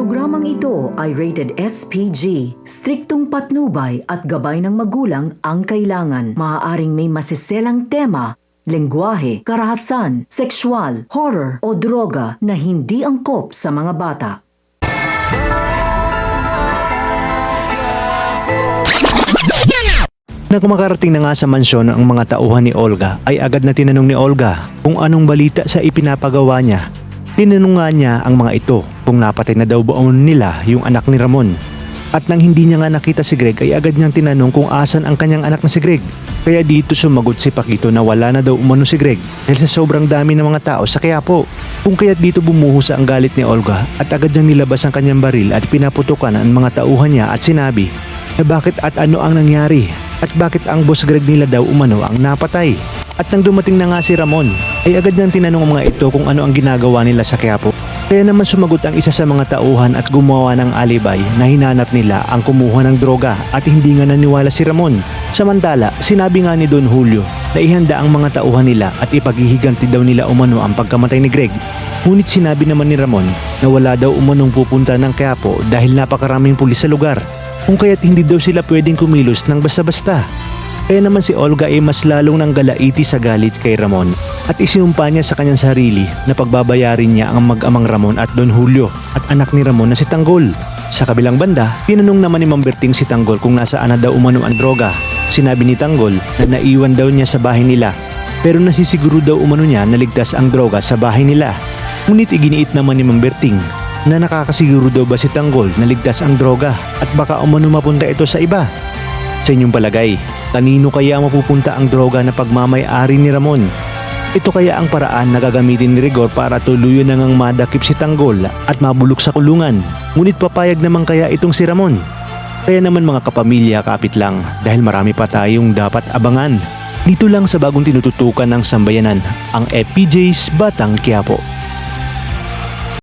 Programang ito ay rated SPG. Striktong patnubay at gabay ng magulang ang kailangan. Maaaring may masiselang tema, lengguwahe, karahasan, sexual, horror o droga na hindi angkop sa mga bata. Na kumakarating na nga sa mansyon ang mga tauhan ni Olga ay agad na tinanong ni Olga kung anong balita sa ipinapagawa niya. Tinanong nga niya ang mga ito kung napatay na daw ba nila yung anak ni Ramon. At nang hindi niya nga nakita si Greg ay agad niyang tinanong kung asan ang kanyang anak na si Greg. Kaya dito sumagot si Paquito na wala na daw umano si Greg dahil sa sobrang dami ng mga tao sa Quiapo. Kung kaya't dito bumuhos ang galit ni Olga at agad niyang nilabas ang kanyang baril at pinaputukan ang mga tauhan niya at sinabi na bakit at ano ang nangyari at bakit ang boss Greg nila daw umano ang napatay. At nang dumating na nga si Ramon ay agad niyang tinanong ang mga ito kung ano ang ginagawa nila sa Quiapo. Kaya naman sumagot ang isa sa mga tauhan at gumawa ng alibay na hinanap nila ang kumuha ng droga at hindi nga naniwala si Ramon. Samantala, sinabi nga ni Don Julio na ihanda ang mga tauhan nila at ipaghihiganti daw nila umano ang pagkamatay ni Greg. Ngunit sinabi naman ni Ramon na wala daw umanong pupunta ng Quiapo dahil napakaraming pulis sa lugar. Kung kaya't hindi daw sila pwedeng kumilos ng basta-basta. Kaya naman si Olga ay mas lalong nanggalaiti sa galit kay Ramon at isinumpa niya sa kanyang sarili na pagbabayarin niya ang mag-amang Ramon at Don Julio at anak ni Ramon na si Tanggol. Sa kabilang banda, tinanong naman ni Ma'am Berting si Tanggol kung nasaan na daw umano ang droga. Sinabi ni Tanggol na naiwan daw niya sa bahay nila pero nasisiguro daw umano niya na ligtas ang droga sa bahay nila. Ngunit iginiit naman ni Ma'am Berting na nakakasiguro daw ba si Tanggol na ligtas ang droga at baka umano mapunta ito sa iba. Sa inyong palagay, kanino kaya mapupunta ang droga na pagmamay-ari ni Ramon? Ito kaya ang paraan na gagamitin ni Rigor para tuluyan na ngang madakip si Tanggol at mabulok sa kulungan? Ngunit papayag naman kaya itong si Ramon? Kaya naman mga kapamilya, kapit lang dahil marami pa tayong dapat abangan. Dito lang sa bagong tinututukan ng sambayanan, ang FPJ's Batang Quiapo.